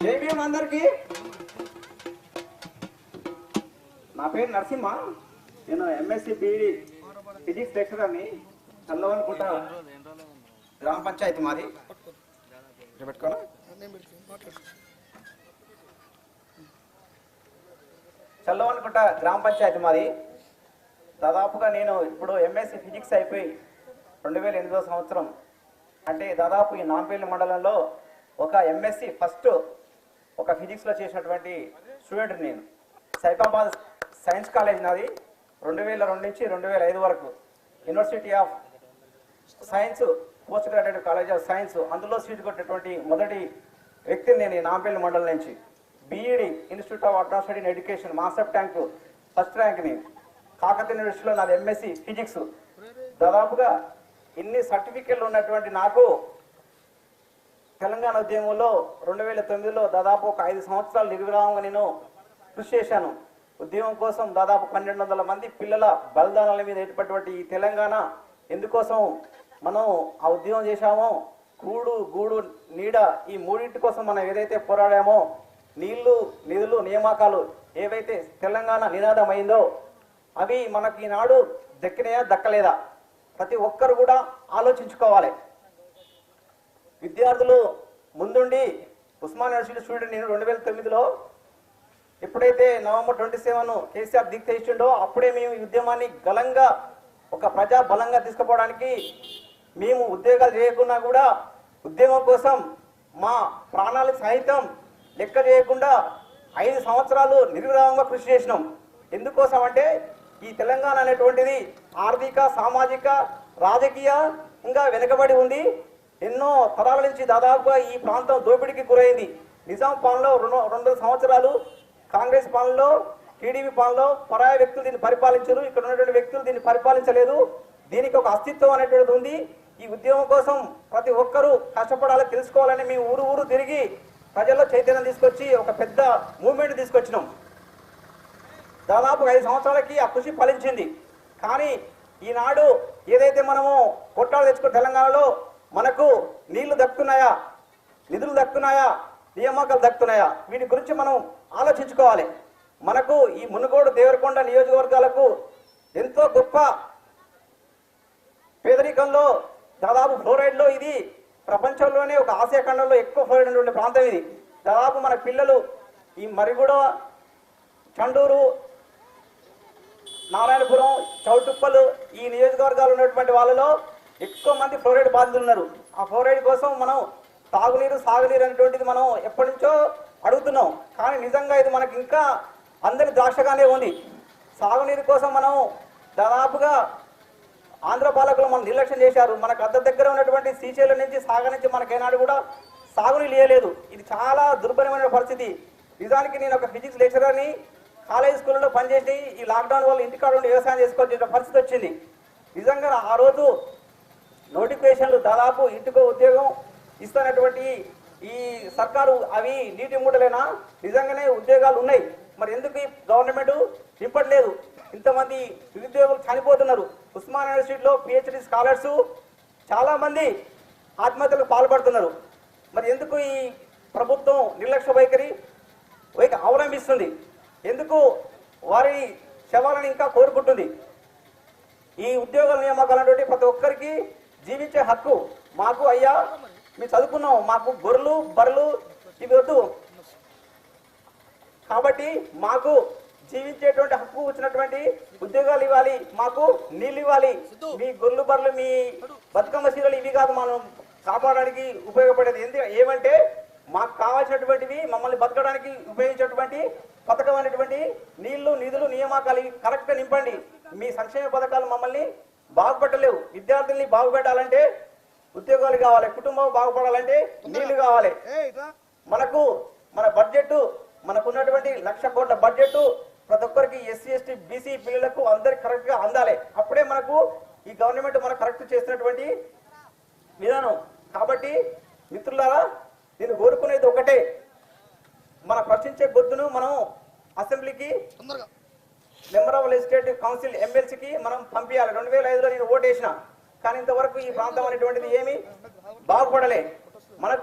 JBM అందరికి. నా పేరు నరసింహ. నేను ఎంఎస్సి బీఈడి ఫిజిక్స్ లెక్చరర్ని. చల్లవనుకుంట గ్రామ పంచాయతీ మాది. పెట్టుకోనా? చల్లవనుకుంట గ్రామ పంచాయతీ మాది. దాదాపుగా నేను ఇప్పుడు ఎంఎస్సి ఫిజిక్స్ అయిపోయి 2008వ సంవత్సరం, అంటే దాదాపు ఈ నాంపల్లి మండలంలో ఒక ఎంఎస్సి ఫస్ట్ ఒక ఫిజిక్స్లో చేసినటువంటి స్టూడెంట్ నేను. సైఫాబాద్ సైన్స్ కాలేజ్ నాది. 2002 నుంచి 2005 వరకు university of science post graduate college of science, అందులో సీట్ కొట్టినటువంటి మొదటి వ్యక్తిని నేను ఈ నాంపల్లి మండలం నుంచి. BEd institute of advanced in education master tank first ర్యాంక్ని. కాకతీయ యూనివర్సిటీలో నాది ఎంఎస్సి ఫిజిక్స్. దాదాపుగా ఇన్ని సర్టిఫికెట్లు ఉన్నటువంటి నాకు తెలంగాణ ఉద్యమంలో 2009లో దాదాపు ఒక 5 సంవత్సరాలు నిర్విరామంగా నేను కృషి చేశాను. ఉద్యమం కోసం దాదాపు 1200 మంది పిల్లల బలిదానాల మీద ఏర్పడినటువంటి ఈ తెలంగాణ ఎందుకోసం మనం ఆ ఉద్యమం చేశామో, కూడు గూడు నీడ ఈ మూడింటి కోసం మనం ఏదైతే పోరాడామో, నీళ్లు నిధులు నియామకాలు ఏవైతే తెలంగాణ నినాదం అయిందో అవి మనకి ఈనాడు దక్కినాయా దక్కలేదా ప్రతి ఒక్కరు కూడా ఆలోచించుకోవాలి. విద్యార్థులు ముందుండి ఉస్మాన్ యూనివర్సిటీ స్టూడెంట్ నేను 2009లో ఎప్పుడైతే నవంబర్ 27 కేసీఆర్ దీక్ష ఇచ్చిండో అప్పుడే మేము ఈ ఉద్యమాన్ని గలంగా ఒక ప్రజా బలంగా తీసుకుపోవడానికి మేము ఉద్యోగాలు చేయకుండా కూడా ఉద్యమం కోసం మా ప్రాణాలకు సహితం లెక్క చేయకుండా 5 సంవత్సరాలు నిర్విరామంగా కృషి చేసినాం. ఎందుకోసం అంటే ఈ తెలంగాణ అనేటువంటిది ఆర్థిక సామాజిక రాజకీయంగా వెనుకబడి ఉంది. ఎన్నో తరాల నుంచి దాదాపుగా ఈ ప్రాంతం దోపిడీకి గురైంది. నిజాం పాలనలో 2 సంవత్సరాలు, కాంగ్రెస్ పాలనలో, టీడీపీ పాలనలో పరాయ వ్యక్తులు దీన్ని పరిపాలించారు. ఇక్కడ ఉన్నటువంటి వ్యక్తులు దీన్ని పరిపాలించలేదు. దీనికి ఒక అస్తిత్వం అనేటువంటిది ఉంది. ఈ ఉద్యమం కోసం ప్రతి ఒక్కరూ కష్టపడాలి, తెలుసుకోవాలని మేము ఊరు ఊరు తిరిగి ప్రజల్లో చైతన్యం తీసుకొచ్చి ఒక పెద్ద మూవ్మెంట్ తీసుకొచ్చినాం. దాదాపు 5 సంవత్సరాలకి ఆ కృషి ఫలించింది. కానీ ఈనాడు ఏదైతే మనము కొట్టాలు తెచ్చుకున్న తెలంగాణలో మనకు నీళ్లు దక్కుతున్నాయా, నిధులు దక్కుతున్నాయా, నియామకాలు దక్కుతున్నాయా, వీటి గురించి మనం ఆలోచించుకోవాలి. మనకు ఈ మునుగోడు దేవరకొండ నియోజకవర్గాలకు ఎంతో గొప్ప పేదరికంలో దాదాపు ఫ్లోరైడ్లో ఇది ప్రపంచంలోనే ఒక ఆసియా ఖండంలో ఎక్కువ ఫ్లోరైడ్ ఉన్నటువంటి ప్రాంతం ఇది. దాదాపు మన పిల్లలు ఈ మరిగూడ, చండూరు, నారాయణపురం, చౌటుప్పలు ఈ నియోజకవర్గాలు ఉన్నటువంటి వాళ్ళలో ఎక్కువ మంది ఫ్లోరైడ్ బాధితులు ఉన్నారు. ఆ ఫ్లోరైడ్ కోసం మనం తాగునీరు సాగునీరు అనేటువంటిది మనం ఎప్పటి నుంచో అడుగుతున్నాం. కానీ నిజంగా ఇది మనకి ఇంకా అందరి ద్రాక్షగానే ఉంది. సాగునీరు కోసం మనం దాదాపుగా ఆంధ్ర పాలకులు మనం నిర్లక్ష్యం చేశారు. మనకు అద్దె దగ్గర ఉన్నటువంటి శ్రీశైలం నుంచి సాగర్ నుంచి మనకేనాడు కూడా సాగునీరు ఇవ్వలేదు. ఇది చాలా దుర్భరమైన పరిస్థితి. నిజానికి నేను ఒక ఫిజిక్స్ లెక్చరర్ని, కాలేజ్ స్కూల్లో పనిచేసి ఈ లాక్డౌన్ వల్ల ఇంటికాడ ఉండి వ్యవసాయం చేసుకోవాల్సిన పరిస్థితి వచ్చింది. నిజంగా ఆ రోజు నోటిఫికేషన్లు దాదాపు ఇంటికో ఉద్యోగం ఇస్తున్నటువంటి ఈ సర్కారు అవి నీటి మూటలేనా? నిజంగానే ఉద్యోగాలు ఉన్నాయి, మరి ఎందుకు ఈ గవర్నమెంట్ నింపట్లేదు? ఇంతమంది నిరుద్యోగులు చనిపోతున్నారు. ఉస్మాన్ యూనివర్సిటీలో పిహెచ్డి స్కాలర్స్ చాలామంది ఆత్మహత్యలకు పాల్పడుతున్నారు. మరి ఎందుకు ఈ ప్రభుత్వం నిర్లక్ష్య వైఖరి అవలంబిస్తుంది? ఎందుకు వారి శవాలను ఇంకా కోరుకుంటుంది? ఈ ఉద్యోగాల నియామకాలు అనేటువంటి ప్రతి ఒక్కరికి జీవించే హక్కు మాకు. అయ్యా మేము చదువుకున్నాం, మాకు గొర్రెలు బర్రెలు ఇవి వద్దు, కాబట్టి మాకు జీవించేటువంటి హక్కు వచ్చినటువంటి ఉద్యోగాలు ఇవ్వాలి, మాకు నీళ్ళు ఇవ్వాలి. మీ గొర్రెలు బర్రెలు మీ బతుకమ్మ చీరలు ఇవి కాదు మనం కాపాడడానికి ఉపయోగపడేది. ఏమంటే మాకు కావాల్సినటువంటివి మమ్మల్ని బతకడానికి ఉపయోగించేటువంటి పథకం అనేటువంటి నీళ్లు నిధులు నియామకాలు కరెక్ట్గా నింపండి. మీ సంక్షేమ పథకాలు మమ్మల్ని బాగుపడలేవు. విద్యార్థుల్ని బాగుపెట్టాలంటే ఉద్యోగాలు కావాలి, కుటుంబం బాగుపడాలంటే నీళ్లు కావాలి. మనకు మన బడ్జెట్ మనకున్నటువంటి 1,00,000 కోట్ల బడ్జెట్ ప్రతి ఒక్కరికి ఎస్సీ ఎస్టీ బీసీ పిల్లలకు అందరికి కరెక్ట్గా అందాలి. అప్పుడే మనకు ఈ గవర్నమెంట్ మనకు కరెక్ట్ చేసినటువంటి విధానం. కాబట్టి మిత్రులారా, నేను కోరుకునేది ఒకటే, మన ప్రశ్నించే గొంతును మనం అసెంబ్లీకి మెంబర్ ఆఫ్ లెజిస్లేటివ్ కౌన్సిల్ ఎమ్మెల్సీకి మనం పంపించాలి. 2005లో నేను ఓటు వేసిన, కానీ ఇంతవరకు ఈ ప్రాంతం అనేటువంటిది ఏమి బాగుపడలే. మనకు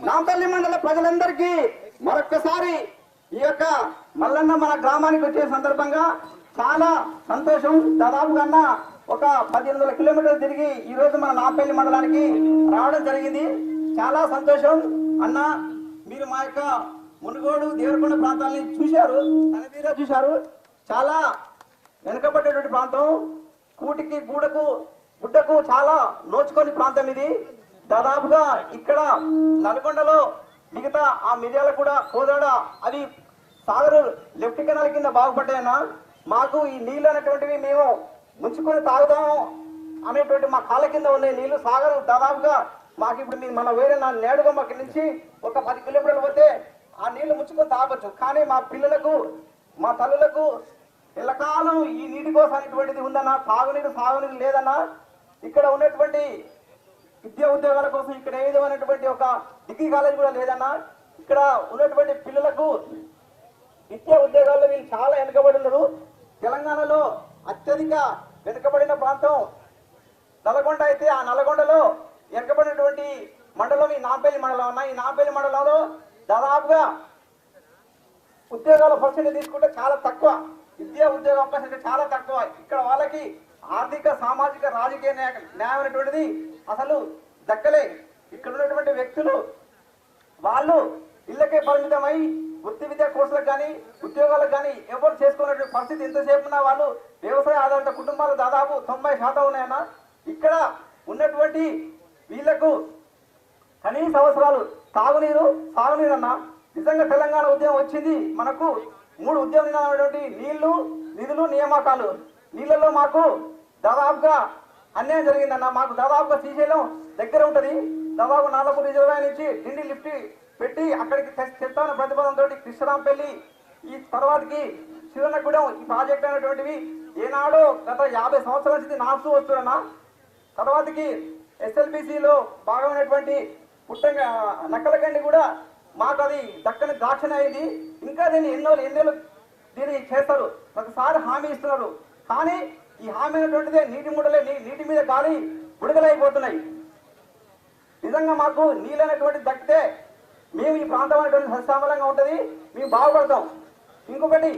నాంపల్లి మండల ప్రజలందరికీ మరొక్కసారి ఈ యొక్క మల్లన్న మన గ్రామానికి వచ్చే సందర్భంగా చాలా సంతోషం. దాదాపుగా ఒక 1800 కిలోమీటర్లు తిరిగి ఈ రోజు మన నాంపల్లి మండలానికి రావడం జరిగింది. చాలా సంతోషం అన్న. మీరు మా యొక్క మునుగోడు దేవరకొండ ప్రాంతాలని చూశారు, తనతీరా చూశారు. చాలా వెనుకబడ్డటువంటి ప్రాంతం, కూటికి గూడకు గుడ్డకు చాలా నోచుకొని ప్రాంతం ఇది. దాదాపుగా ఇక్కడ నల్గొండలో మిగతా ఆ మిర్యాల కూడా కోదాడ అవి సాగరు లెఫ్ట్ కెనాల్ కింద బాగుపడ్డాయన్నా. మాకు ఈ నీళ్లు అనేటువంటివి మేము ముంచుకొని తాగుదాము అనేటువంటి మా కాళ్ళ కింద ఉండే నీళ్లు సాగరు దాదాపుగా మాకు ఇప్పుడు మన వేరే నేడుగమ్మకి నుంచి ఒక 10 కిలోమీటర్లు పోతే ఆ నీళ్లు ముంచుకొని తాగొచ్చు. కానీ మా పిల్లలకు మా తల్లులకు ఎల్లకాలం ఈ నీటి కోసం అనేటువంటిది ఉందన్నా. సాగునీరు లేదన్నా. ఇక్కడ ఉన్నటువంటి విద్యా ఉద్యోగాల కోసం ఇక్కడ ఏ విధమైనటువంటి ఒక డిగ్రీ కాలేజ్ కూడా లేదన్నా. ఇక్కడ ఉన్నటువంటి పిల్లలకు విద్యా ఉద్యోగాల్లో వీళ్ళు చాలా వెనుకబడి ఉన్నారు. తెలంగాణలో అత్యధిక వెనుకబడిన ప్రాంతం నల్గొండ అయితే ఆ నల్గొండలో వెనుకబడినటువంటి మండలం ఈ నాంపల్లి మండలం అన్న. ఈ నాంపల్లి మండలంలో దాదాపుగా ఉద్యోగాల పర్సెంటేజ్ తీసుకుంటే చాలా తక్కువ, విద్యా ఉద్యోగ అవకాశం చాలా తక్కువ. ఇక్కడ వాళ్ళకి ఆర్థిక సామాజిక రాజకీయ న్యాయం అనేటువంటిది అసలు దక్కలే. ఇక్కడ ఉన్నటువంటి వ్యక్తులు వాళ్ళు ఇళ్ళకే పరిమితమై వృత్తి విద్యా కోర్సులకు కానీ ఉద్యోగాలకు కానీ ఎవరు చేసుకున్నటువంటి పరిస్థితి ఎంతసేపు ఉన్నా వాళ్ళు వ్యవసాయ ఆధారిత కుటుంబాలు దాదాపు 90% ఉన్నాయన్న. ఇక్కడ ఉన్నటువంటి వీళ్లకు కనీస అవసరాలు తాగునీరు సాగునీరు అన్న. నిజంగా తెలంగాణ ఉద్యమం వచ్చింది మనకు 3 ఉద్యమ నినాదమైనటువంటి నీళ్లు నిధులు నియామకాలు. నీళ్లలో మాకు దాదాపుగా అన్యాయం జరిగిందన్న. మాకు దాదాపుగా శ్రీశైలం దగ్గర ఉంటది, దాదాపు 4 రిజర్వాయర్ నుంచి డిండి లిఫ్ట్ పెట్టి అక్కడికి తెస్తాన ప్రతిపాదనతో కృష్ణరాంపల్లి ఈ తర్వాతకి శివనగూడెం ఈ ప్రాజెక్ట్ అనేటువంటివి ఏనాడో గత 50 సంవత్సరాల నుంచి నాస్తూ వస్తున్నా. తర్వాతకి ఎస్ఎల్బిసిలో భాగమైనటువంటి నక్కలగండి కూడా మాకు అది దక్కని దాక్షణ అయింది. ఇంకా దీన్ని ఎన్నో దీన్ని చేస్తారు, ప్రతిసారి హామీ ఇస్తున్నారు. కానీ ఈ హామీ అనేటువంటిదే నీటి ముడలే, నీటి మీద గాలి బుడగలైపోతున్నాయి. నిజంగా మాకు నీళ్ళు అనేటువంటి దక్కితే మేము ఈ ప్రాంతం అనేటువంటి సస్యామలంగా ఉంటుంది, మేము బాగుపడతాం. ఇంకొకటి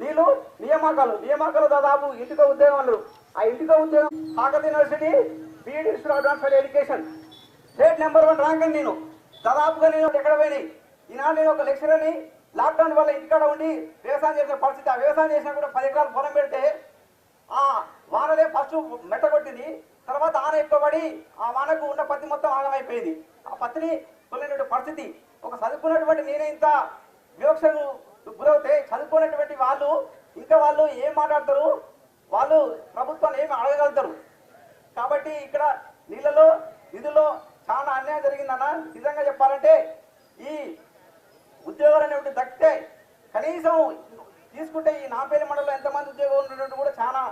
నీళ్ళు నియామకాలు దాదాపు ఇంటికో ఉద్యోగాలు. ఆ ఇంటికో ఉద్యోగం Kakatiya university B Ed institute of transfer education state number 1 rank అండి. దాదాపుగా నేను ఎక్కడ పోయినాయి. ఈనాడు నేను ఒక లెక్చరర్ని లాక్డౌన్ వల్ల ఇంటికాడ ఉండి వ్యవసాయం చేసిన పరిస్థితి. ఆ వ్యవసాయం చేసినా కూడా 10 ఎకరాలు పొలం పెడితే ఆ వానలే ఫస్ట్ మెట్ట కొట్టింది, తర్వాత ఆన ఎక్కువబడి ఆ వానకు ఉన్న పత్తి మొత్తం ఆగమైపోయింది. ఆ పత్తిని కొనేటువంటి పరిస్థితి. ఒక చదువుకున్నటువంటి నేనే ఇంత వివక్షను గురవుతే చదువుకున్నటువంటి వాళ్ళు ఇంకా వాళ్ళు ఏం మాట్లాడతారు, వాళ్ళు ప్రభుత్వాన్ని ఏమి అడగగలుగుతారు. కాబట్టి ఇక్కడ నీళ్ళలో నిధుల్లో చాలా అన్యాయం జరిగిందన్న. నిజంగా చెప్పాలంటే ఈ ఉద్యోగాలు అనేవి దక్కితే కనీసం తీసుకుంటే ఈ నాంపల్లి మండలంలో ఎంతమంది ఉద్యోగాలు ఉన్నటువంటి కూడా చాలా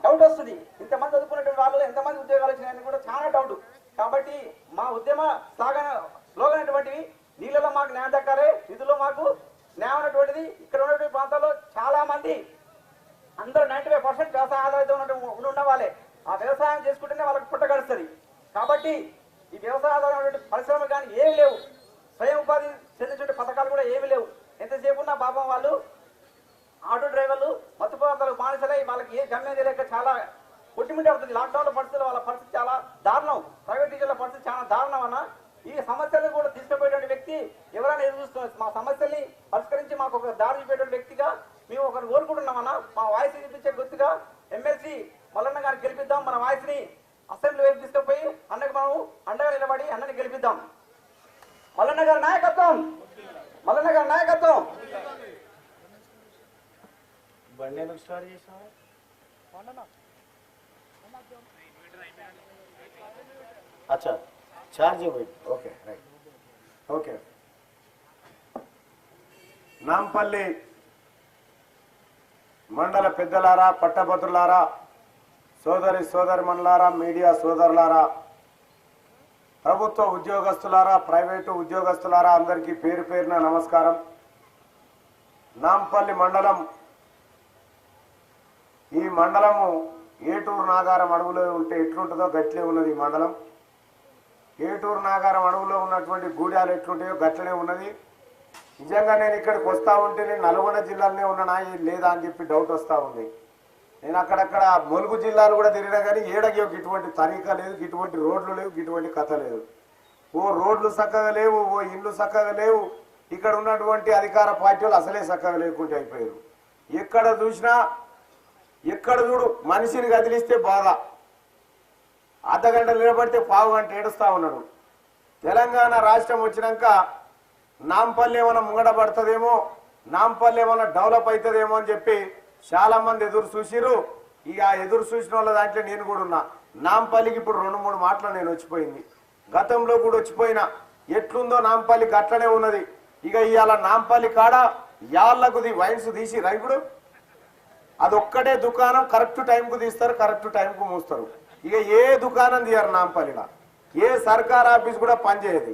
డౌట్ వస్తుంది. ఇంతమంది చదువుకున్నటువంటి వాళ్ళు ఎంతమంది ఉద్యోగాలు వచ్చినాయని కూడా చాలా డౌట్. కాబట్టి మా ఉద్యమ స్లోగన్ అటువంటివి నీళ్ళలో మాకు న్యాయం దక్కాలి, నిధుల్లో మాకు న్యాయం అనేటువంటిది. ఇక్కడ ఉన్నటువంటి ప్రాంతాల్లో చాలా మంది అందరూ 95% వ్యవసాయ ఆధారిత ఉన్న వాళ్ళే. ఆ వ్యవసాయం చేసుకుంటేనే వాళ్ళకి పుట్ట గడుస్తుంది. కాబట్టి ఈ వ్యవసాయ ఆధారమైనటువంటి పరిశ్రమలు కానీ ఏమి లేవు, స్వయం ఉపాధి చెందించే పథకాలు కూడా ఏమి లేవు. ఎంతసేపు ఉన్నా పాపం వాళ్ళు ఆటో డ్రైవర్లు మత్తు పదార్థాలకు బానిసలై వాళ్ళకి ఏ గమ్యం తెలియక చాలా కొట్టిమిటి అవుతుంది. లాక్డౌన్ పరిస్థితులు వాళ్ళ పరిస్థితి చాలా దారుణం, ప్రైవేట్ టీచర్ల పరిస్థితి చాలా దారుణం అన్న. ఈ సమస్యలను కూడా తీసుకుపోయేటువంటి వ్యక్తి ఎవరైనా ఎదురు చూస్తున్నారు. మా సమస్యల్ని పరిష్కరించి మాకు ఒక దారి చూపేటువంటి వ్యక్తిగా మేము ఒకరు కోరుకుంటున్నామన్నా. మా వాయిస్ వినిపించే గుర్తుగా ఎమ్మెల్సీ మల్లన్న గారిని గెలిపిద్దాం. మన వాయిస్ ని అసెంబ్లీ వైపు తీసుకుపోయి అన్నకు మనం అండగా నిలబడి అన్నని గెలిపిద్దాం. మల్లన్న గారి నాయకత్వం, మల్లన్న గారి నాయకత్వం. अच्छा charging okay right okay Nampally మండల పెద్దలారా, పట్టభద్రులారా, సోదరిమణులారా, మీడియా సోదరులారా, ప్రభుత్వ ఉద్యోగస్తులారా, ప్రైవేటు ఉద్యోగస్తులారా, అందరికీ పేరు పేరున నమస్కారం. నాంపల్లి మండలం, ఈ మండలము ఏటూరు నాగారం అడవులో ఉంటే ఎట్లుంటుందో గట్లే ఉన్నది. ఈ మండలం ఏటూరు నాగారం అడవులో ఉన్నటువంటి గూడాలు ఎట్లుంటాయో గట్లనే ఉన్నది. నిజంగా నేను ఇక్కడికి వస్తూ ఉంటే నేను నల్గొండ జిల్లాలోనే ఉన్నానా లేదా అని చెప్పి డౌట్ వస్తూ ఉంది. నేను అక్కడక్కడ ములుగు జిల్లాలు కూడా తిరిగినా కానీ ఏడకి ఇటువంటి తరీకా లేదు, ఇటువంటి రోడ్లు లేవు, ఇటువంటి కథ లేదు. ఓ రోడ్లు చక్కగా లేవు, ఓ ఇండ్లు చక్కగా లేవు. ఇక్కడ ఉన్నటువంటి అధికార పార్టీలు అసలే చక్కగా లేకుంటే అయిపోయారు. ఎక్కడ చూసినా ఎక్కడ చూడు మనిషిని కదిలిస్తే బాధ, అర్ధగంట నిలబడితే పావు గంట ఏడుస్తూ ఉన్నాడు. తెలంగాణ రాష్ట్రం వచ్చినాక నాంపల్లి ఏమైనా ముంగడ పడుతుందేమో, నాంపల్లి ఏమైనా డెవలప్ అవుతుందేమో అని చెప్పి చాలా మంది ఎదురు చూసిరు. ఇక ఆ ఎదురు చూసిన వాళ్ళ దాంట్లో నేను కూడా ఉన్నా. నాంపల్లికి ఇప్పుడు 2-3 మాటలు నేను వచ్చిపోయింది, గతంలో కూడా వచ్చిపోయినా. ఎట్లుందో నాంపల్లి గట్లనే ఉన్నది. ఇక ఇవాళ నాంపల్లి కాడ యాళ్లకు వైన్స్ తీసి రైపుడు అదొక్కటే దుకాణం కరెక్ట్ టైంకు తీస్తారు, కరెక్ట్ టైంకు మూస్తారు. ఇక ఏ దుకాణం తీయరు నాంపల్లిలో, ఏ సర్కార్ ఆఫీస్ కూడా పనిచేయదు.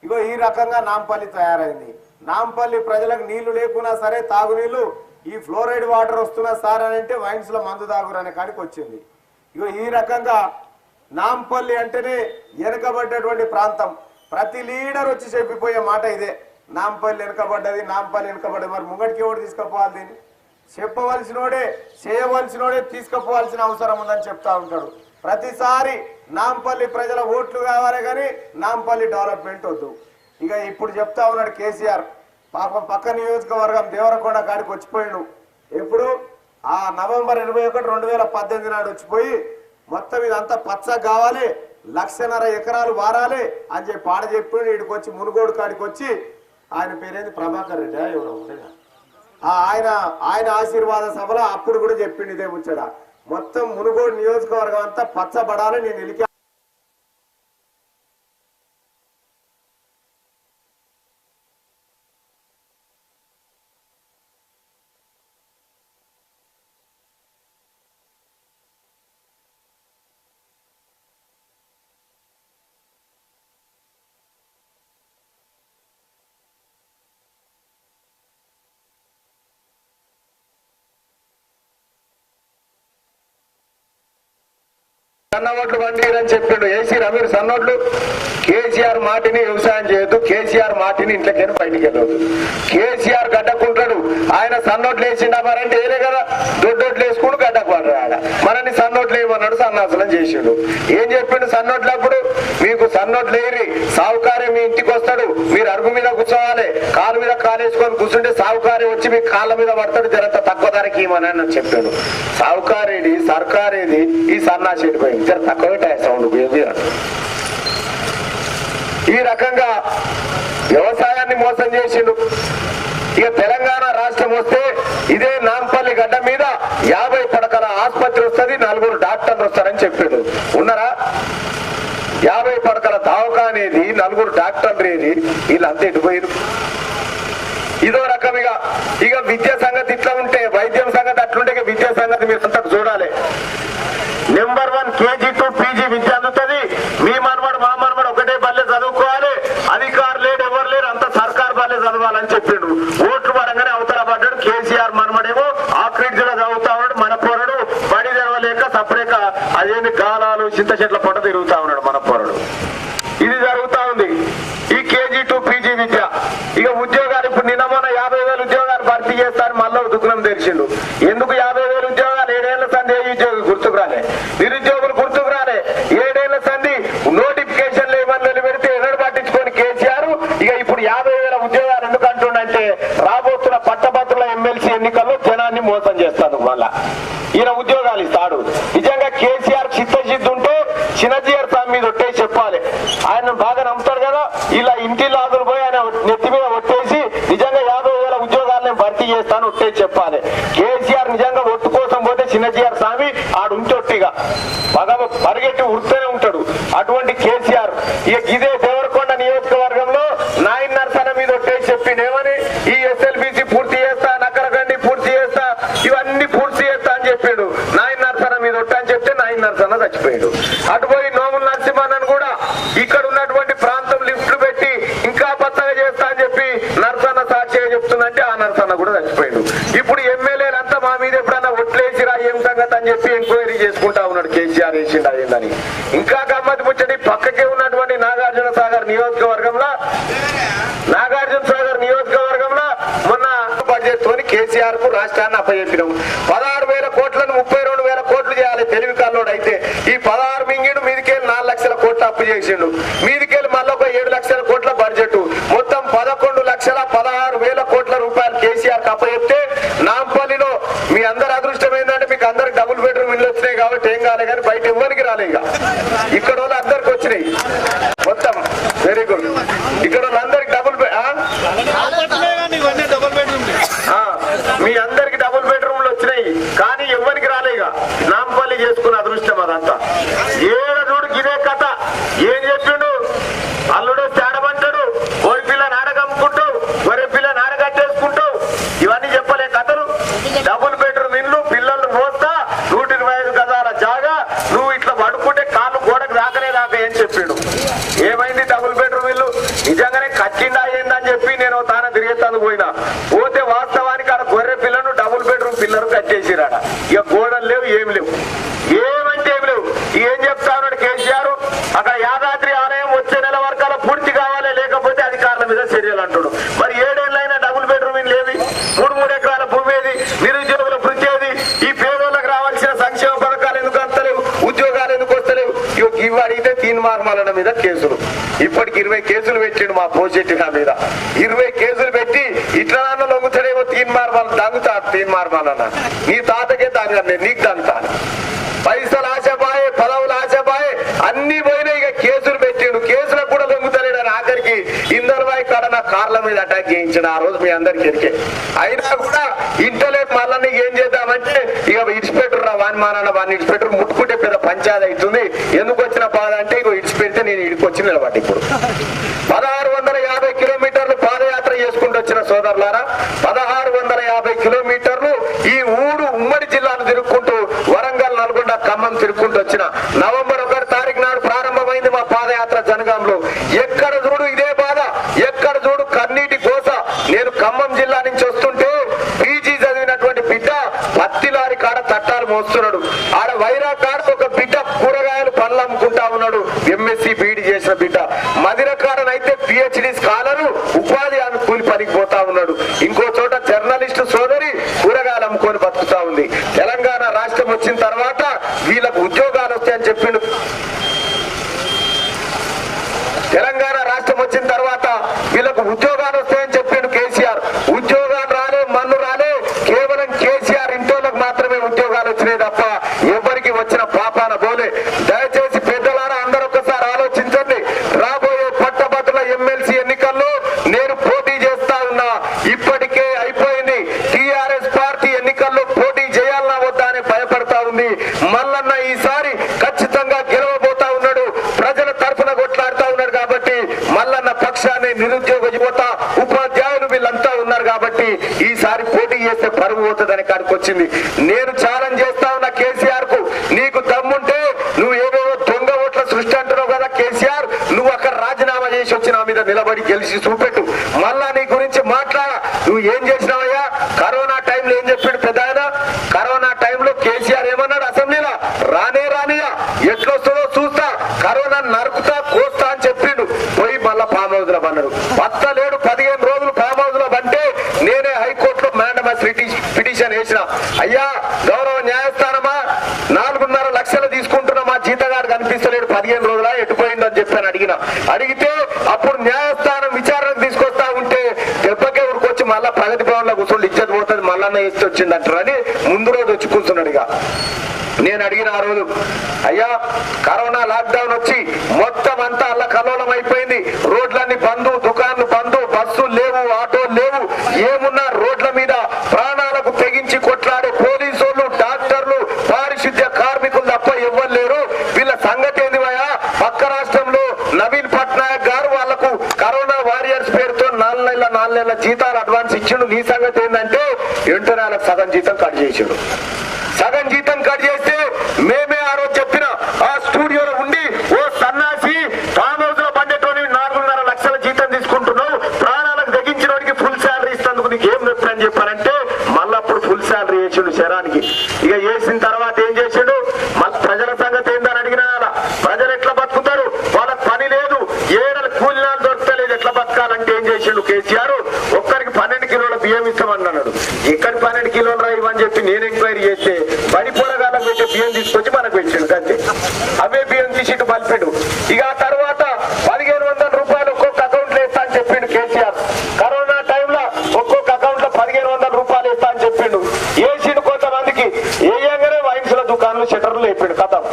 ఇగో ఈ రకంగా నాంపల్లి తయారైంది. నాంపల్లి ప్రజలకు నీళ్లు లేకున్నా సరే తాగునీళ్లు, ఈ ఫ్లోరైడ్ వాటర్ వస్తున్నా సార్ అని అంటే వైన్స్ లో మందు తాగురు అనే కాడికి వచ్చింది. ఇగో ఈ రకంగా నాంపల్లి అంటేనే వెనుకబడ్డటువంటి ప్రాంతం. ప్రతి లీడర్ వచ్చి చెప్పిపోయే మాట ఇదే, నాంపల్లి వెనుకబడ్డది, నాంపల్లి వెనుకబడ్డది. మరి ముంగడికి ఎవరు తీసుకుపోవాలి దీన్ని? చెప్పవలసినోడే చేయవలసినోడే తీసుకుపోవాల్సిన అవసరం ఉందని చెప్తా ఉంటాడు. ప్రతిసారి నాంపల్లి ప్రజల ఓట్లు కావాలి కానీ నాంపల్లి డెవలప్మెంట్ వద్దు. ఇక ఇప్పుడు చెప్తా ఉన్నాడు కేసీఆర్. పాపం పక్క నియోజకవర్గం దేవరకొండ కాడికి వచ్చిపోయాడు. ఎప్పుడు ఆ నవంబర్ 21, 2018 నాడు వచ్చిపోయి మొత్తం ఇదంతా పచ్చగా కావాలి, 1.5 ఎకరాలు వారాలి అని చెప్పి పాడ చెప్పి ఇక్కడికి వచ్చి మునుగోడు కాడికి వచ్చి, ఆయన పేరేంది ప్రభాకర్ రెడ్డి ఎవరో ఉండేగా, ఆయన ఆశీర్వాద సభలో అప్పుడు కూడా చెప్పిండు ఇదే ముచ్చట. మొత్తం మునుగోడు నియోజకవర్గం అంతా పచ్చబడాలి, నేను ఎలికి సన్నోట్లు బండిరని చెప్పిండు. ఏసీ రమీర్ సన్నోట్లు. కేసీఆర్ మాటిని వ్యవసాయం చేయొద్దు, కేసీఆర్ మాటిని ఇంట్లోకి బయటికి వెళ్ళదు. కేసీఆర్ గడ్డకుంటాడు. ఆయన సన్నోట్లు వేసిండా మరంటే ఏలే కదా, దొడ్డోట్లు వేసుకుని గడ్డకు పడ్డాడు. ఆడ మనని సన్నోట్లు వేయమన్నాడు, సన్నాసనం చేసిండు. ఏం చెప్పిండు సన్నోట్లప్పుడు? మీకు సన్నోట్లు వేయరి, సావుకారే మీ ఇంటికి వస్తాడు, మీరు అరుగు మీద కూర్చోవాలి, కాలు మీద కాలేసుకొని కూర్చుంటే సావుకారే వచ్చి మీ కాళ్ళ మీద పడతాడు, జరంత తక్కువ ధరకి ఇవ్వమని చెప్పాడు. సావుకారేది సర్కారేది ఈ సన్నాసేటి పోయింది, జర తక్కువ సౌండ్ ఈ రకంగా వ్యవసాయాన్ని మోసం చేసిండు. ఇక తెలంగాణ రాష్ట్రం వస్తే ఇదే నాంపల్లి గడ్డ మీద 50 పడకల ఆసుపత్రి వస్తుంది, 4 డాక్టర్లు వస్తారని చెప్పాడు. ఉన్నారా? 50 పడకల దవాఖానేది, 4 డాక్టర్లు ఏది, వీళ్ళంతా ఎటుపోయారు? ఇదో రకమిగా ఇక విద్య సంగతి ఇట్లా ఉంటే, వైద్యం సంగతి అట్లుంటే ఇక విద్యా సంగతి మీరు అంతా చూడాలి. నెంబర్ 1 KG to PG విద్య అందుతుంది. మీ మనవాడు మా మనవాడు ఒకటే బల్లె చదువుకోవాలి, అధికారులు లేడు ఎవరు లేరు, అంత సర్కార్ బల్లె చదవాలని చెప్పిండు. ఓట్లు పరంగానే అవతల పడ్డాడు. కేసీఆర్ మనమడేమో ఆక్రిడ్జిలో చదువుతా ఉన్నాడు, మన పోరడు బడి తెరవలేక సపరేక అదేమి గాలాలు చింత చెట్ల పొట్ట తిరుగుతా ఉన్నాడు మన పోరడు. ఇది జరుగుతా ఉంది ఈ KG to PG విద్య. ఇక ఉద్యోగాలు ఇప్పుడు నిన్న మొన్న 50,000 ఉద్యోగాలు భర్తీ చేస్తారు, మళ్ళీ దుఃఖం తెరిచిండు. ఎందుకు 50,000 ఉద్యోగాలు? 7 ఏళ్ల సంధి ఏ ఉద్యోగి గుర్తుకు రాలే, నిరుద్యోగులు గుర్తుకు రాలే. 7 ఏళ్ల సంధి నోటిఫికేషన్లు ఏమని పెడితే ఎన్నడు పట్టించుకొని కేసీఆర్ ఇక ఇప్పుడు 50,000 ఉద్యోగాలు ఎందుకు అంటుండంటే రాబోతున్న పట్టభద్రుల ఎమ్మెల్సీ ఎన్నికల్లో జనాన్ని మోసం చేస్తాను. మళ్ళా ఈయన ఉద్యోగాలు ఇస్తాడు. నిజంగా కేసీఆర్ చిత్తశుద్ధి ఉంటే చిన్నజీఆర్ స్వామి మీద ఒట్టే చెప్పాలి. ఆయన బాగా నమ్ముతాడు కదా, ఇలా ఇంటి లాదులు పోయి ఆయన నెత్తి మీద ఒట్టేసి నిజంగా 50,000 ఉద్యోగాలను భర్తీ చేస్తాను ఒట్టే చెప్పాలి. కేసీఆర్ నిజంగా ఒట్టు కోసం పోతే చిన్నజీఆర్ స్వామి ఆడుంటొట్టిగా పరిగెట్టి ఉడుతూనే ఉంటాడు. అటువంటి కేసీఆర్ ఇక ఇదే దేవరకొండ నియోజకవర్గంలో నాయన్ నర్సన మీద ఒట్టేసి చెప్పిండేమని, ఈ SLBC పూర్తి చేస్తా, నక్కరగండి పూర్తి చేస్తా, ఇవన్నీ పూర్తి చేస్తా అని చెప్పాడు. నాయన్ నర్సన మీద ఒట్ట అని చెప్తే నాయన్ నర్సన చచ్చిపోయాడు. అటుపోయి నోముల నరసింహన్నను కూడా ఇక్కడ ఉన్నటువంటి ప్రాంతం లిఫ్ట్లు పెట్టి ఇంకా పచ్చగా చేస్తా అని చెప్పి నర్సన్న సాక్షిగా చెప్తుందంటే ఆ నర్సన్న కూడా చచ్చిపోయాడు. ఇప్పుడు ఎమ్మెల్యేలంతా మా మీద ఎప్పుడన్నా ఒట్లేసిరా ఏం సంగతి అని చెప్పి ఎంక్వైరీ చేసుకుంటా ఉన్నాడు కేసీఆర్ వేసిండా ఏందని. ఇంకా గమ్మతి ముచ్చటి పక్కకే ఉన్నటువంటి నాగార్జున సాగర్ నియోజకవర్గంలో మొన్న బడ్జెట్ తోని కేసీఆర్ కు రాష్ట్రాన్ని అప్పచెప్పినాం. 16,000 కోట్లను 32,000 కోట్లు చేయాలి తెలివి కల్లోడు. అయితే ఈ 16 మింగిడు మీదికెళ్ళి 4 లక్షల కోట్లు అప్పు చేసిండు. మీదికెళ్ళి మళ్ళీ ఒక 7 లక్షల కోట్ల బడ్జెట్, మొత్తం 11,16,000 కోట్ల రూపాయలు కేసీఆర్ కు అప్పచెప్తే నాంపల్లిలో మీ అందరి అదృష్టం ఏంటంటే మీకు అందరికి డబుల్ బెడ్రూమ్ ఇల్లు వచ్చినాయి కాబట్టి ఏం కాలే, కానీ బయట ఎవరికి రాలే. ఇక ఇక్కడ వాళ్ళు అందరికి వచ్చినాయి మొత్తం. Very good. ఇక్కడ వాళ్ళందరికి మీ అందరికి డబుల్ బెడ్రూమ్లు వచ్చినాయి, కానీ ఎవరికి రాలే. ఇక నాంపల్లి చేసుకున్న అదృష్టం అదంతా. ఏడు ఇదే కథ. ఏం చెప్పిండు? అల్లుడు తేడమంటాడు, కోడి పిల్ల నాడగమ్ముకుంటూ గొర్రె పిల్ల నాడగట్టేసుకుంటూ ఇవన్నీ చెప్పలే కథలు. డబుల్ బెడ్రూమ్ ఇల్లు, పిల్లలు మోస్తా, 125 గజాల జాగా, నువ్వు ఇట్లా పడుకుంటే కాళ్ళు గోడకు దాకనే దాకా ఏం చెప్పిండు? ఏమైంది డబుల్ బెడ్రూమ్ ఇల్లు? నిజంగానే కట్టిండా ఏందని చెప్పి నేను తాన తిరిగేస్తాను పోతే వాస్తవానికి ఆడ గొర్రె పిల్లను డబుల్ బెడ్రూమ్ పిల్లలు కట్టేసిరాడ. ఇక గోడలు లేవు, ఏం లేవు, ఏమంటే ఏం లేవు. ఏం చెప్తా ఉన్నాడు కేసీఆర్? అక్కడ యాదాద్రి ఆలయం ఇవి అడిగితే తీన్మార్మలన మీద కేసులు. ఇప్పటికి 20 కేసులు పెట్టిండు మా పోషెట్టి నా మీద. 20 కేసులు పెట్టి ఇట్లా లొంగుతాడేమో తీన్మార్మల దంగుతాడు. తీన్మార్మలన నీ తాతకే దంగ నీకు దంగుతాను. పైసలు ఆశపాయే, పదవులు ఆశపాయే, అన్ని పోయినాయి. ఇక కేసులు పెట్టిండు. కేసులకు కూడా లొంగుతాడు అని ఆఖరికి ఇందర్వాయి కాడ నా కార్ల మీద అటాక్ చేయించాడు. ఆ రోజు మీ అందరికి ఎరికే. అయినా కూడా ఇంటలేదు. మళ్ళా నీకు ఏం చేద్దామంటే ఇక ఇడిచిపెట్టురా వాని మానాన్న వాడిని ఇడిచిపెట్టు. ముట్టుకుంటే పెద్ద పంచాయతీ అవుతుంది. ఎందుకు వచ్చిన బాధ అంటే ఇక ఇడిచిపెడితే నేను ఇడికొచ్చి నిలబడి ఇప్పుడు 1650 కిలోమీటర్లు పాదయాత్ర చేసుకుంటూ వచ్చిన సోదరులారా, 1650 కిలోమీటర్లు ఈ ఉమ్మడి జిల్లాను తిరుక్కుంటూ వరంగల్, నల్గొండ, ఖమ్మం తిరుక్కుంటూ వచ్చిన. నవంబర్ 1 తారీఖు నాడు ప్రారంభమైంది మా పాదయాత్ర జనగాంలో. ఎక్కడ చూడు ఇదే బాధ, ఎక్కడ చూడు కన్నీటి కోస. నేను ఖమ్మం జిల్లా నుంచి వస్తుంటే పీజీ చదివినటువంటి బిడ్డ పత్తి లారీ కాడ తట్టాలు మోస్తున్నాడు. ఆడ వైరా కాడ ఒక బిడ్డ కూరగాయలు పండ్లు అమ్ముకుంటా ఉన్నాడు. ఎంఎస్సి బీఈడి చేసిన బిడ్డ. మదిర కాడనైతే పిహెచ్డి స్కాలరు ఉపాధి హామీ కూలి పనికి పోతా ఉన్నాడు. ఇంకో చోట జర్నలిస్టు సోదరి కూరగాయలు అమ్ముకొని బతుకుతా ఉంది. తెలంగాణ రాష్ట్రం వచ్చిన తర్వాత వీళ్ళకు ఉద్యోగాలు వస్తాయని చెప్పిండు. తెలంగాణ రాష్ట్రం వచ్చిన తర్వాత వీళ్ళకు ఉద్యోగాలు వస్తాయని చెప్పిండు కేసీఆర్. ఉద్యోగాలు రాలే, మన్ను రాలే. కేవలం కేసీఆర్ ఇంటోళ్ళకు మాత్రమే ఉద్యోగాలు వచ్చినాయి తప్ప ఎవరికి వచ్చిన పాపాన పోలే. దయచేసి పెద్దలారా అందరూ ఒక్కసారి ఆలోచించండి. రాబోయే పట్టభద్రుల ఎమ్మెల్సీ ఎన్నికల్లో నేను పోటీ చేస్తా ఉన్నా. ఇప్పటికే అయిపోయింది. టీఆర్ఎస్ పార్టీ ఎన్నికల్లో పోటీ చేయాలన్నా వద్దా అని భయపడతా ఉంది. మల్లన్న ఈసారి ఖచ్చితంగా గెలవబోతా ఉన్నాడు. ప్రజల తరఫున కొట్లాడుతా ఉన్నాడు కాబట్టి మల్లన్న పక్షాన్ని నిరుద్యోగ యువత, ఉపాధ్యాయులు వీళ్ళంతా ఉన్నారు కాబట్టి ఈసారి పోటీ చేస్తే పరుగు పోతుందని కాడికి వచ్చింది. నేను ఛాలెంజ్ చేస్తా ఉన్నా కేసీఆర్ కు, నీకు దమ్ముంటే నువ్వు ఏవేవో దొంగ ఓట్ల సృష్టి అంటున్నావు కదా కేసీఆర్, నువ్వు అక్కడ రాజీనామా చేసి వచ్చి నా మీద నిలబడి గెలిచి చూపెట్టు. మళ్ళా నీ గురించి మాట్లాడా. నువ్వు ఏం చేసినావయ్యా? కరోనా టైంలో ఏం చెప్పాడు పెద్ద ఆయన? కరోనా టైంలో కేసీఆర్ ఏమన్నాడు అసెంబ్లీలో? రానియా, ఎట్లొస్తుందో చూస్తా, కరోనా నరుకుతా కోస్తా అని చెప్పిండు. పోయి మళ్ళా ఫామ్ హౌస్ లో పన్నాడు. పత్తలేడు 15 రోజులు ఫామ్ హౌస్ లో పంటే నేనే హైకోర్టులో మ్యాండమస్ పిటిషన్ వేసిన. అయ్యా గౌరవ న్యాయస్థానమా, 4.5 లక్షలు తీసుకుంటున్నా, మా జీతగాడు కనిపిస్తలేడు, 15 రోజులా ఎట్టుపోయిందని చెప్పాను. అడిగితే అప్పుడు న్యాయస్థానం విచారణకు తీసుకొస్తా ఉంటే దెబ్బకే ఊరుకొచ్చి మళ్ళా ప్రగతి భవన్ లో కూర్చొని ఇజ్జత్ పోతుంది, మళ్ళా ఇచ్చి వచ్చింది అంటారని ముందు రోజు వచ్చి కూర్చున్నాడు. ఇక నేను అడిగిన ఆ రోజు, అయ్యా కరోనా లాక్డౌన్ వచ్చి మొత్తం అంతా అల్ల కల్లోలం అయిపోయింది. రోడ్లన్నీ బంధు, దుకాన్లు బంధు, బస్సులు లేవు, ఆటోలు లేవు. ఏమున్నా రోడ్ల మీద ప్రాణాలకు తెగించి కొట్లాడే పోలీసులు, డాక్టర్లు, పారిశుద్ధ్య కార్మికులు తప్ప ఎవ్వరు లేరు. వీళ్ళ సంగతి ఏందివయ్యా? పక్క రాష్ట్రంలో నవీన్ పట్నాయక్ గారు వాళ్లకు కరోనా వారియర్స్ పేరుతో 4 నెలల జీతాలు అడ్వాన్స్ ఇచ్చిండు. నీ సంగతి ఏంటంటే వెంటనే వాళ్ళకి సగం జీతం కట్ చేసిండు. సగం జీతం కట్ చేస్తే మేమే ఆ రోజు చెప్పిన ఆ స్టూడియోలో ఉండి, ఓ సన్నాసి ఫామ్ హౌస్ లో పండేటోని 4.5 లక్షల జీతం తీసుకుంటున్నావు, ప్రాణాలకు తెగించిన వాడికి ఫుల్ శాలరీ ఇస్తందుకు నీకు ఏం నొప్పి అని చెప్పారంటే మళ్ళీ అప్పుడు ఫుల్ శాలరీ వేసిండు శరానికి. ఇక వేసిన తర్వాత ఏం చేసిండు? మళ్ళీ ప్రజల సంగతి ఏందని అడిగిన ప్రజలు ఎట్లా బతుకుతారు? వాళ్ళకి పని లేదు, ఏడలు కూలినాలు దొరకలేదు, ఎట్లా బతకాలంటే ఏం చేసిండు కేసీఆర్? ఒక్కరికి 12 కిలోల బియ్యం ఇస్తామన్నాడు. ఎక్కడి 12 కిలోలు రా ఇవ్వని చెప్పి నేను ఎంక్వైరీ చేస్తే బడి పొరగాలకు పెట్టే బియ్యం తీసుకొచ్చి మనకు పెట్టాడు. అంతే, అవే బియ్యం తీసి ఇటు మలిపాడు. ఇక ఆ తర్వాత 1500 రూపాయలు ఒక్కొక్క అకౌంట్ లో ఇస్తా అని చెప్పిండు కేసీఆర్. కరోనా టైంలో ఒక్కొక్క అకౌంట్ లో 1500 రూపాయలు ఇస్తా అని చెప్పిండు. వేసిండు కొంతమందికి. వేయంగానే వైన్స్ లో దుకాణాలు షట్టర్లు లేపిండు. కథం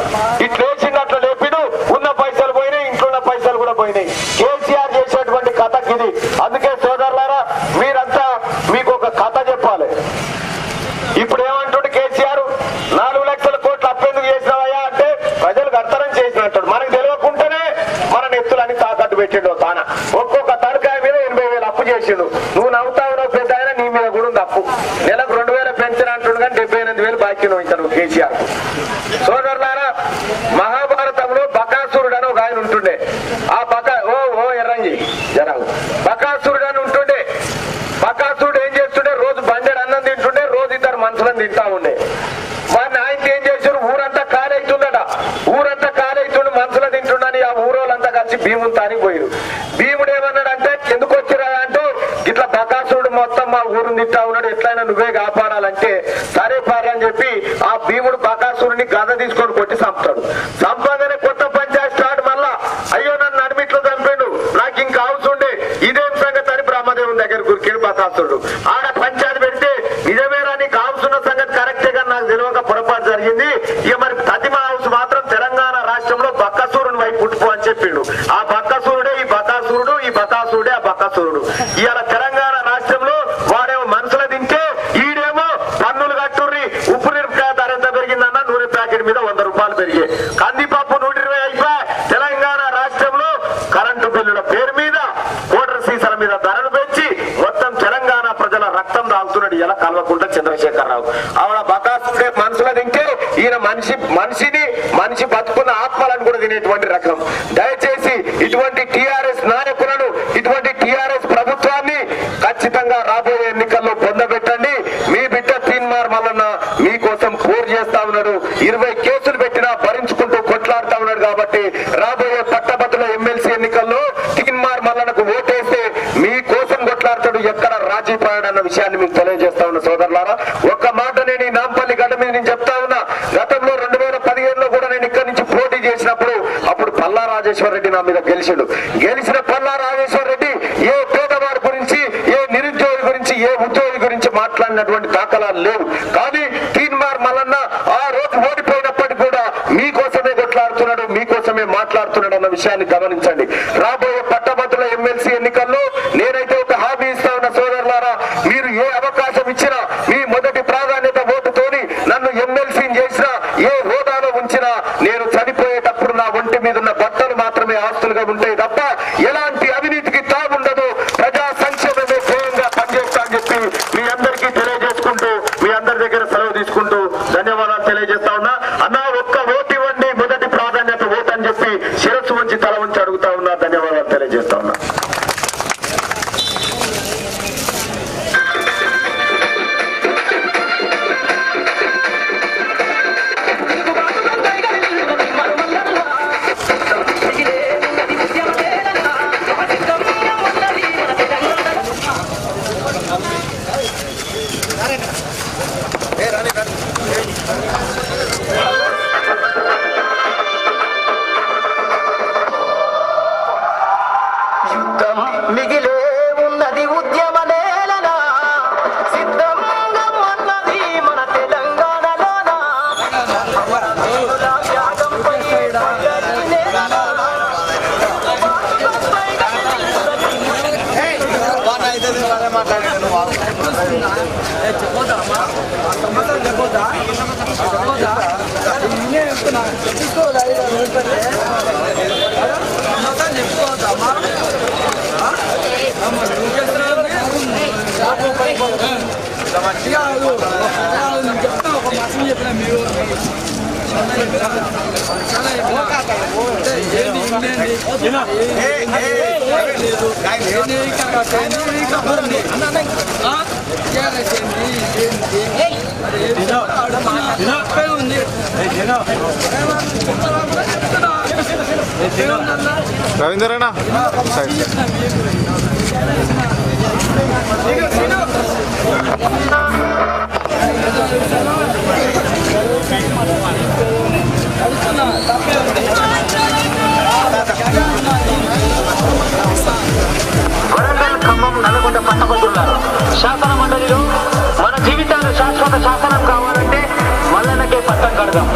ఇట్లా వేసిండు, అట్లా లేపిండు. ఉన్న పైసలు పోయినాయి, ఇంట్లో ఉన్న పైసలు కూడా పోయినాయి. కేసీఆర్ చేసేటువంటి కథకి ఇది. అందుకే సోదరులారా, మీరంతా మీకు ఒక కథ చెప్పాలి. ఇప్పుడు ఏమంటుండే కేసీఆర్? 4 లక్షల కోట్లు అప్పెందుకు చేసినావయ్యా అంటే ప్రజలకు అర్థం చేసినట్టు. మనకు తెలియకుండానే మన నెత్తులన్నీ తాకట్టు పెట్టిండు. తాన ఒక్కొక్క తలకాయ మీద 80,000 అప్పు చేసిండు. నువ్వు నవ్వుతావు పెద్ద ఆయన, నీ మీద కూడా ఉంది అప్పు. నెలకు 2,000 పెన్షన్ అంటుండు కానీ 78,000 బాకీ ఇస్తాను కేసీఆర్. సోదరులారా, మహాభారతంలో బకాసురుడు అని ఒక ఆయన ఉంటుండే. ఆ ఎర్రంగి జనాలు బకాసురుడు అని ఉంటుండే. బకాసురుడు ఏం చేస్తుండే? రోజు బండెడు అన్నం తింటుండే, రోజు 2 మనుషులను తింటా ఉండే. వాడిని ఆయనకి ఏం చేశారు? ఊరంతా ఖాళీ అవుతుందట. ఊరంతా ఖాళీ అవుతుండే, మనుషులు తింటుండని ఆ ఊరోళ్ళంతా కలిసి భీముని తానికి పోయారు. భీముడు ఏమన్నాడంటే, ఎందుకు వచ్చిరా అంటే, ఇట్లా బకాసురుడు మొత్తం మా ఊరుని తింటా ఉన్నాడు, ఎట్లయినా నువ్వే కాపాడాలంటే సరే పారని చెప్పి ఆ భీముడు బకాసురుడిని గద తీసుకొని కొట్టి చంపుతాడు. చంపగానే కొత్త పంచాయతీ రూపాయలకే, కందిపప్పు 120 అయిపోయి తెలంగాణ రాష్ట్రంలో కరెంటు బిల్లుల పేరు మీద కోటర్ సీసాల మీద ధరలు పెంచి మొత్తం తెలంగాణ ప్రజల రక్తం తాగుతున్నాడు ఇలా కల్వకుంట్ల చంద్రశేఖరరావు. ఆవిడ బకాసుడే మనసులో తింటే ఈయన మనిషి బతుకున్న ఆత్మలను కూడా తినేటువంటి రకం. దయచేసి ఇటువంటి టిఆర్ఎస్ నాయకులను, ఇటువంటి టిఆర్ఎస్ ప్రభుత్వాన్ని ఖచ్చితంగా రాబోయే ఎన్నికల్లో పొందబెట్టండి. మీ బిడ్డ తీన్మార్ మల్లన్న మీకోసం పోర్ చేస్తా ఉన్నాడు. 20 కేసులు పెట్టినా భరించుకుంటూ కొట్లాడుతా ఉన్నాడు. కాబట్టి రాబోయే పట్టభద్రుల ఎమ్మెల్సీ ఎన్నికల్లో తీన్మార్ మల్లన్నకు ఓటేస్తే మీకోసం కొట్లాడతాడు, ఎక్కడ రాజీ పడాడన్న విషయాన్ని మీకు తెలియజేస్తా ఉన్నా సోదరులారా. ఒక్క మాట నేను ఈ నాంపల్లి గడ్డ మీద నేను చెప్తా ఉన్నా. గతంలో 2015లో కూడా నేను ఇక్కడి నుంచి పోటీ చేసినప్పుడు అప్పుడు పల్లా రాజేశ్వర రెడ్డి నా మీద గెలిచిన పల్లా రాజేశ్వర రెడ్డి ఏ పేదవారి గురించి, ఏ నిరుద్యోగి గురించి, ఏ ఉద్యోగి గురించి మాట్లాడినటువంటి దాఖలాలు లేవు. కానీ తీన్మార్ మల్లన్న ఆ రోజు ఓడిపోయినప్పటికీ కూడా మీకోసమే కొట్లాడుతున్నాడు, మీకోసమే మాట్లాడుతున్నాడు అన్న విషయాన్ని గమనించండి. రాబోయే పట్టభద్రుల ఎమ్మెల్సీ ఎన్నికల్లో నేనైతే ఒక హామీ ఇస్తా ఉన్న సోదరులారా, మీరు ఏ అవకాశం ఇచ్చినా మీ మొదటి ప్రాధాన్యత ఓటుతోని నన్ను ఎమ్మెల్సీని చేసినా, ఏ హోదాలో ఉంచినా నేను చనిపోయేటప్పుడు నా ఒంటి మీద ఉన్న బట్టలు మాత్రమే ఆస్తులుగా ఉంటాయి తప్ప ఎలాంటి అవినీతికి తాగుండదు. ప్రజా సంక్షేమమే ధ్యేయంగా పనిచేస్తా అని చెప్పి మీ అందరికీ తెలియజేసుకుంటూ, మీ అందరి దగ్గర సెలవు తీసుకుంటూ ధన్యవాదాలు తెలియజేస్తా ఉన్నా. అన్నా ఒక్క ఓటు ఇవ్వండి, మొదటి ప్రాధాన్యత ఓటు అని చెప్పి శిరస్సు వంచి తల వంచి అడుగుతా ఉన్నా. ధన్యవాదాలు తెలియజేస్తా ఉన్నా. మిగిలే ఉన్నది ఉద్యమ నేలన, సిద్ధంగా ఉన్నది మన తెలంగాణలోన. త్యాగంపై రవీంద్రనా వరంగల్, ఖమ్మం, నల్గొండ పట్టభద్రుల శాసన మండలిలో మన జీవితాలు శాశ్వత శాసనం కావాలంటే మల్లన్నకే పట్టం కడదాం.